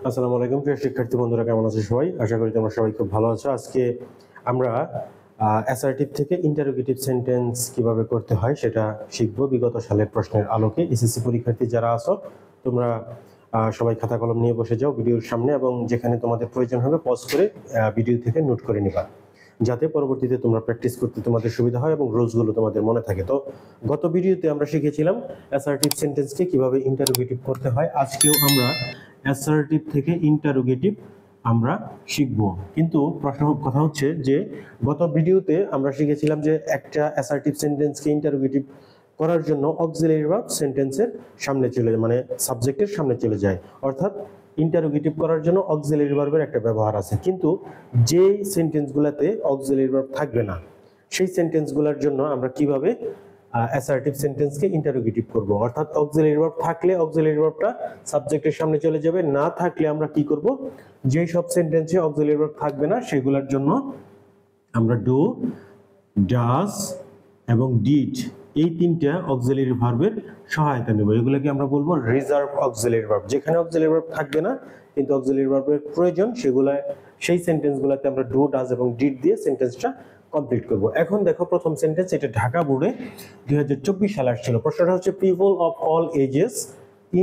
আসসালামু আলাইকুম প্রিয় শিক্ষার্থী বন্ধুরা, কেমন আছো সবাই? আশা করি তোমরা সবাই খুব ভালো আছো। আজকে আমরা অ্যাসার্টিভ থেকে ইন্টারোগেটিভ সেন্টেন্স কিভাবে করতে হয় সেটা শিখবো বিগত সালের প্রশ্নের আলোকে। এসএসসি পরীক্ষার্থী যারা আছো তোমরা সবাই খাতা কলম নিয়ে বসে যাও ভিডিওর সামনে, এবং যেখানে তোমাদের প্রয়োজন হবে পজ করে ভিডিও থেকে নোট করে নিবা, যাতে পরবর্তীতে তোমরা প্র্যাকটিস করতে তোমাদের সুবিধা হয় এবং রুলসগুলো তোমাদের মনে থাকে। তো গত ভিডিওতে আমরা শিখেছিলাম অ্যাসার্টিভ সেন্টেন্সকে কিভাবে ইন্টারোগেটিভ করতে হয়। আজকেও আমরা অ্যাসার্টিভ থেকে ইন্টারোগেটিভ আমরা শিখব। কিন্তু প্রশ্ন কথা হচ্ছে যে গত ভিডিওতে আমরা শিখেছিলাম যে একটা অ্যাসার্টিভ সেন্টেন্সকে ইন্টারোগেটিভ করার জন্য অক্সিলারি ভার্ব সেন্টেন্সের সামনে চলে যায়, মানে সাবজেক্টের সামনে চলে যায়। অর্থাৎ ইন্টারোগেটিভ করার জন্য অক্সিলারি ভার্বের একটা ব্যবহার আছে, কিন্তু যে সেন্টেন্সগুলোতে অক্সিলারি ভার্ব থাকবে না সেই সেন্টেন্সগুলোর জন্য আমরা কিভাবে অ্যাসার্টিভ সেন্টেন্সকে ইন্টারোগেটিভ করব। অর্থাৎ অক্সিলারি ভার্ব থাকলে অক্সিলারি ভার্বটা সাবজেক্টের সামনে চলে যাবে, না থাকলে আমরা কি করব, যে সব সেন্টেন্সে অক্সিলারি ভার্ব থাকবে না সেগুলোর জন্য আমরা ডু, ডাজ এবং ডিড এই তিনটা অক্সিলারি ভার্বের সহায়তা নেব। এগুলোকে আমরা বলবো রিজার্ভ অক্সিলারি ভার্ব। যেখানে অক্সিলারি ভার্ব থাকবে না কিন্তু অক্সিলারি ভার্বের প্রয়োজন, সেই সেন্টেন্সগুলোতে আমরা ডু, ডাজ এবং ডিড দিয়ে সেন্টেন্সটা কমপ্লিট করব। এখন দেখো প্রথম সেন্টেন্স, এটা ঢাকা বোর্ডে 2024 সালে আসছিল। প্রশ্নটা হচ্ছে people of all edges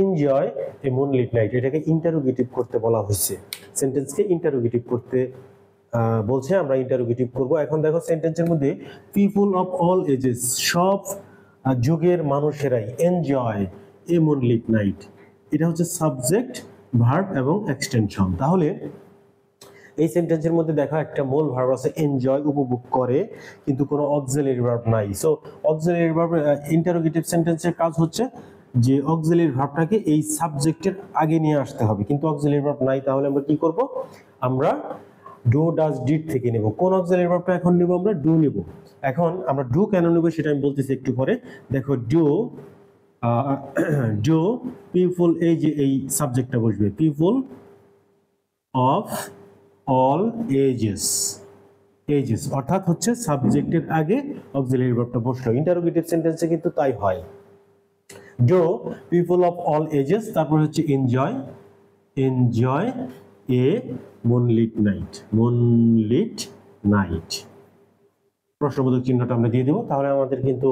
enjoy a moonlit night. এটাকে ইন্টারোগেটিভ করতে বলা হয়েছে, সেন্টেন্সকে ইন্টারোগেটিভ করতে বলছে, আমরা ইন্টারোগেটিভ করব। এখন দেখো সেন্টেন্সের মধ্যে পিপল অফ অল এজেস, সব যুগের মানুষেরাই, এনজয় এ মুনলিট নাইট, এটা হচ্ছে সাবজেক্ট, ভার্ব এবং এক্সটেনশন। তাহলে এই সেন্টেন্সের মধ্যে দেখো একটা মূল ভার্ব আছে এনজয়, উপভোগ করে, কিন্তু কোনো অক্সিলারি ভার্ব নাই। সো অক্সিলারি ভার্ব ইন্টারোগেটিভ সেন্টেন্সের কাজ হচ্ছে যে অক্সিলারি ভার্বটাকে এই সাবজেক্টের আগে নিয়ে আসতে হবে, কিন্তু অক্সিলারি ভার্ব নাই। তাহলে আমরা কি করব, আমরা ডু, ডাজ, ডিড থেকে নেব। কোন অক্সিলারি ভার্বটা এখন নেব, আমরা ডু নেব। এখন আমরা ডু কেন নেব সেটা আমি বলতেছি একটু পরে। দেখো ডু, ডু পিপল, এই যে এই সাবজেক্টটা বসবে, people of all ages, ages অর্থাৎ হচ্ছে সাবজেক্টের আগে অক্সিলারি ভার্বটা বসলো। ইন্টারোগেটিভ সেন্টেন্সে কিন্তু তাই হয়। Do people of all edges, তারপর হচ্ছে enjoy, enjoy a moonlit night, moonlit night, প্রশ্নবোধক চিহ্নটা আমরা দিয়ে দেবো। তাহলে আমাদের কিন্তু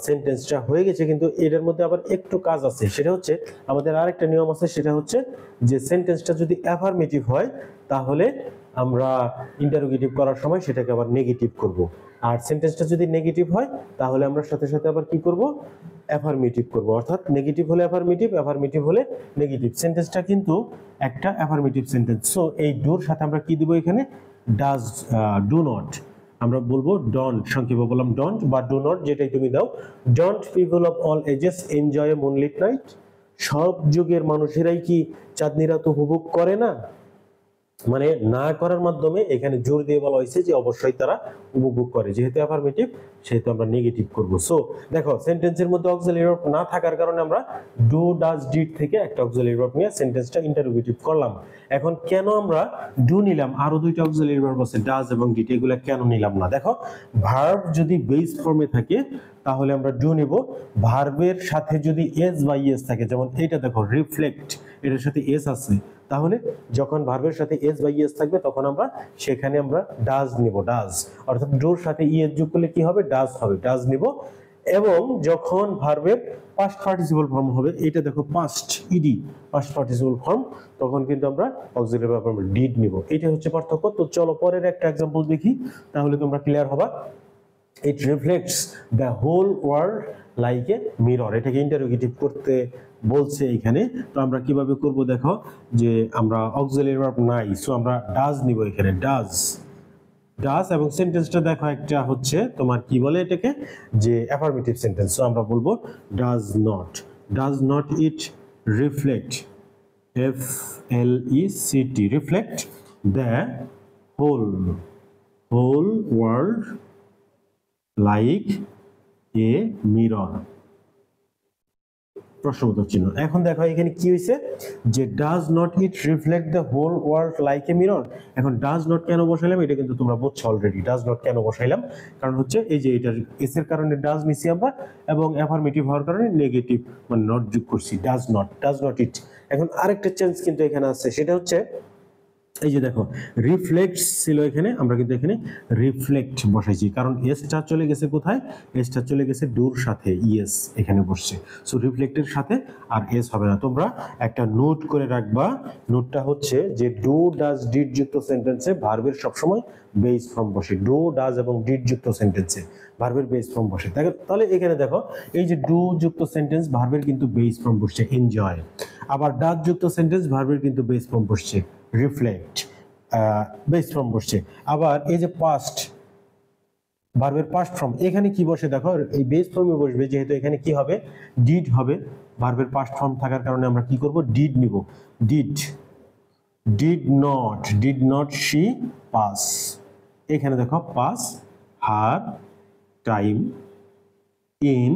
সেন্টেন্সটা হয়ে গেছে। কিন্তু এটার মধ্যে আবার একটু কাজ আছে, সেটা হচ্ছে আমাদের আরেকটা নিয়ম আছে, সেটা হচ্ছে যে সেন্টেন্সটা যদি অ্যাফার্মেটিভ হয় তাহলে আমরা ইন্টারোগেটিভ করার সময় সেটাকে আবার নেগেটিভ করব, আর সেন্টেন্সটা যদি নেগেটিভ হয় তাহলে আমরা সাথে সাথে আবার কি করব, অ্যাফার্মেটিভ করব। অর্থাৎ নেগেটিভ হলে অ্যাফার্মেটিভ, অ্যাফার্মেটিভ হলে নেগেটিভ। সেন্টেন্সটা কিন্তু একটা অ্যাফার্মেটিভ সেন্টেন্স। সো এই ডুর সাথে আমরা কি দিব এখানে, ডাজ, ডু নট, আমরা বলবো ডন্ট, সংক্ষেপে বললাম ডন্ট বা ডু নট, যেটাই তুমি দাও। Don't people of all edges enjoy a moonlit night, সব যুগের মানুষেরাই কি চাঁদনি রাত উপভোগ করে না, মানে না করার মাধ্যমে এখানে জোর দিয়ে বলা হয়েছে যে অবশ্যই তারা উপভোগ করে। যেহেতু অ্যাফার্মেটিভ সেহেতু আমরা নেগেটিভ করব। সো দেখো সেন্টেন্সের মধ্যে অক্সিলারি ভার্ব না থাকার কারণে আমরা ডু, ডাজ, ডিড থেকে একটা অক্সিলারি ভার্ব নিয়ে সেন্টেন্সটা ইন্টারোগেটিভ করলাম। এখন কেন আমরা ডু নিলাম, আরো দুইটা অক্সিলারি ভার্ব আছে ডাজ এবং ডিড, এগুলা কেন নিলাম না? দেখো ভার্ব যদি বেস ফর্মে থাকে তাহলে আমরা ডু নিব। ভার্বের সাথে যদি এস বা ইএস থাকে, যেমন এটা দেখো রিফ্লেক্ট, এটার সাথে এস আছে, তাহলে যখন ভার্বের সাথে এস বা ইএস থাকবে তখন আমরা সেখানে আমরা ডাজ নিব, ডাজ। অর্থাৎ ডুর সাথে ইএস যোগ করলে কি হবে, ডাজ হবে, ডাজ নিব। এবং যখন ভার্বের পাস্ট পার্টিসিপল ফর্ম হবে, এটা দেখো past ED, past participle form, তখন কিন্তু আমরা অক্সিলারি ভার্ব ডিড নিব। এটা হচ্ছে পার্থক্য। তো চলো পরের একটা एग्जांपल দেখি, তাহলে তোমরা ক্লিয়ার হবা। It reflects the whole world like a mirror, এটাকে ইন্টারোগেটিভ করতে বলছে এখানে। তো আমরা কিভাবে করব, দেখো যে আমরা অক্সিলারি ভার্ব নাই, সো আমরা ডাজ নিব এখানে, ডাজ, ডাজ। এবং সেন্টেন্সটা দেখো একটা হচ্ছে তোমার কি বলে এটাকে, যে অ্যাফার্মেটিভ সেন্টেন্স। সো আমরা বলবো does not, does not it reflect, F L E C T, reflect the whole, whole world like a mirror. প্রশ্নবোধক চিহ্ন। এখন দেখো এখানে কি হয়েছে যে does not it reflect the whole world like a mirror. এখন ডাজ নট কেন বসাইলাম এটা কিন্তু তোমরা বুঝছো অলরেডি। ডাজ নট কেন বসাইলাম, কারণ হচ্ছে এই যে এটার এস এর কারণে ডাজ নিছি আমরা, এবং অ্যাফার্মেটিভ হওয়ার কারণে নেগেটিভ মানে নট যোগ করছি, ডাজ নট ইট। এখন আরেকটা চেঞ্জ কিন্তু এখানে আছে, সেটা হচ্ছে এই যে দেখো রিফ্লেক্টস ছিল এখানে, আমরা কিন্তু এখানে রিফ্লেক্ট বসাইছি, কারণ এসটা চলে গেছে কোথায়, এসটা চলে গেছে ডুর সাথে, ইএস এখানে বসছে। সো রিফ্লেক্টের সাথে আর এস হবে না। তোমরা একটা নোট করে রাখবা, নোটটা হচ্ছে যে ডু ডাজ ডিড যুক্ত সেন্টেন্সে ভার্বের সবসময় বেস ফর্ম বসে। ডু ডাজ এবং ডিড যুক্ত সেন্টেন্সে ভার্বের বেস ফর্ম বসে। তাহলে এখানে দেখো এই যে ডু যুক্ত সেন্টেন্স ভার্বের কিন্তু বেস ফর্ম বসছে এনজয়, আবার ডাজ যুক্ত সেন্টেন্স ভার্বের কিন্তু বেস ফর্ম বসছে রিফ্লেক্ট, বেস ফর্ম বসছে। আবার এই যে পাস্ট ভার্বের পাস্ট ফর্ম এখানে কি বসে দেখো, এই বেস ফর্মে বসবে, যেহেতু এখানে কি হবে ডিড হবে, ভার্বের পাস্ট ফর্ম থাকার কারণে আমরা কি করব ডিড নিব। ডিড নট শি পাস, এখানে দেখো pass her time in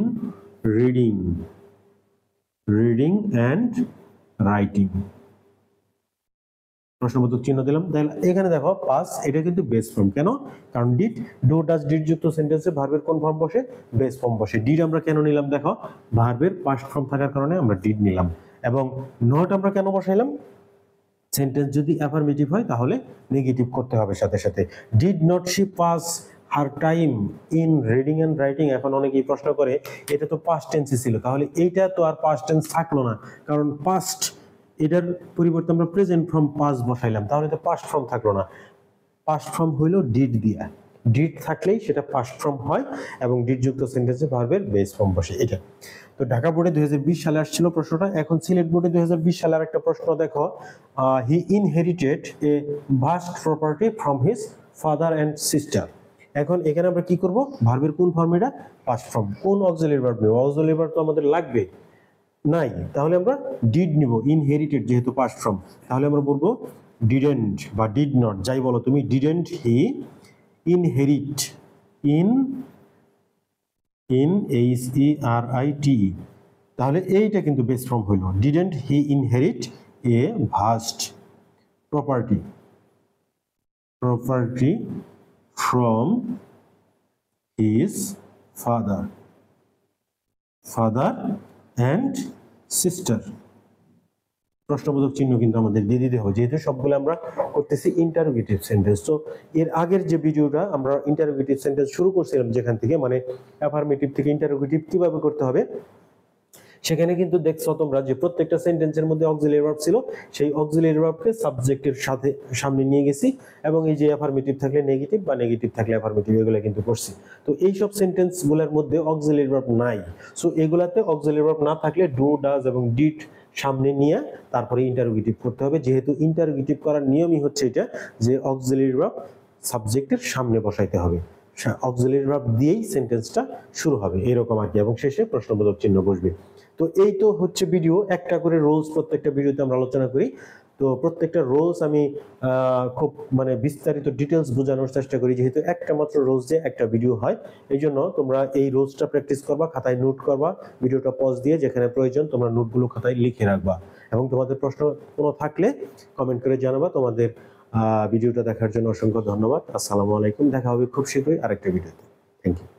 reading and writing. প্রশ্নবোধক চিহ্ন দিলাম। তাহলে এখানে দেখো পাস এটা কিন্তু বেস ফর্ম, কেন, কারণ ডিড ডু ডাজ ডিড যুক্ত সেন্টেন্সে ভার্বের কোন ফর্ম বসে, বেস ফর্ম বসে। ডিড আমরা কেন নিলাম দেখো, ভার্বের পাস্ট ফর্ম থাকার কারণে আমরা ডিড নিলাম। এবং নট আমরা কেন বসাইলাম, সেন্টেন্স যদি অ্যাফার্মেটিভ হয় তাহলে নেগেটিভ করতে হবে সাথে সাথে। Did not she pass her time in reading and writing. এখন অনেকেই প্রশ্ন করে এটা তো পাস্ট টেন্সে ছিল, তাহলে এইটা তো আর পাস্ট টেন্স থাকলো না, কারণ পাস্ট এটার পরিবর্তে আমরা প্রেজেন্ট ফর্ম পাস বসাইলাম, তাহলে তো পাস্ট ফর্ম থাকলো না। পাস্ট ফর্ম হইলো ডিড দিয়া, ডিড থাকলেই সেটা পাস্ট ফর্ম হয় এবং ডিড যুক্ত সেন্টেন্সে ভার্বের বেস ফর্ম বসে। এটা তো ঢাকা বোর্ডে 2020 সালে আসছিল প্রশ্নটা। এখন সিলেট বোর্ডে 2020 সালের একটা প্রশ্ন দেখো, he inherited a vast property from his father and sister. এখন এখানে আমরা কি করব, ভার্বের কোন ফর্ম, এটা পাস্ট ফর্ম, কোন অক্সিলারি ভার্ব নেব, অক্সিলারি ভার্ব তো আমাদের লাগবে নাই, তাহলে আমরা ডিড নিব। ইনহেরিটেড যেহেতু পাস্ট ফর্ম, তাহলে আমরা বলবো ডিডেন্ট বা ডিড নট, যাই বলো তুমি, ডিডেন্ট হি ইনহেরিট, HERITE, তাহলে এইটা কিন্তু বেস ফর্ম হইল। Didn't he inherit A vast property from his father and sister. প্রশ্নবোধক চিহ্ন কিন্তু আমাদের দিয়ে দিতে হবে, যেহেতু সবগুলো আমরা করতেছি ইন্টারোগেটিভ সেন্টেন্স। তো এর আগের যে ভিডিওটা আমরা ইন্টারোগেটিভ সেন্টেন্স শুরু করছিলাম, যেখান থেকে মানে অ্যাফার্মেটিভ থেকে ইন্টারোগেটিভ কিভাবে করতে হবে, সেখানে কিন্তু দেখছো তোমরা যে প্রত্যেকটা সেন্টেন্সের মধ্যে অক্সিলারি ভার্ব ছিল, সেই অক্সিলারি ভার্বকে সাবজেক্টের সাথে সামনে নিয়ে গেছি, এবং এই যে অ্যাফার্মেটিভ থাকলে নেগেটিভ বা নেগেটিভ থাকলে অ্যাফার্মেটিভ, এগুলো কিন্তু করছি। তো এই সব সেন্টেন্সগুলোর মধ্যে অক্সিলারি ভার্ব নাই, সো এগুলাতে অক্সিলারি ভার্ব না থাকলে ডু ডাজ এবং ডিড সামনে নিয়ে তারপরে ইন্টারোগেটিভ করতে হবে। যেহেতু ইন্টারোগেটিভ করার নিয়মই হচ্ছে এটা যে অক্সিলারি ভার্ব সাবজেক্টের সামনে বসাইতে হবে, অক্সিলারি ভার্ব দিয়েই সেন্টেন্সটা শুরু হবে, এরকম আর কি, এবং শেষে প্রশ্নবোধক চিহ্ন বসবে। তো এই তো হচ্ছে ভিডিও, একটা করে রোলস প্রত্যেকটা ভিডিওতে আমরা আলোচনা করি। তো প্রত্যেকটা রোলস আমি খুব মানে বিস্তারিত ডিটেলস বোঝানোর চেষ্টা করি, যেহেতু একটা মাত্র রোজ যে একটা ভিডিও হয়, এই জন্য তোমরা এই রোজটা প্র্যাকটিস করবা, খাতায় নোট করবা, ভিডিওটা পজ দিয়ে যেখানে প্রয়োজন তোমরা নোটগুলো খাতায় লিখে রাখবা, এবং তোমাদের প্রশ্ন কোনো থাকলে কমেন্ট করে জানাবা। তোমাদের ভিডিওটা দেখার জন্য অসংখ্য ধন্যবাদ। আসসালামু আলাইকুম, দেখা হবে খুব শীঘ্রই আরেকটা ভিডিওতে। Thank you.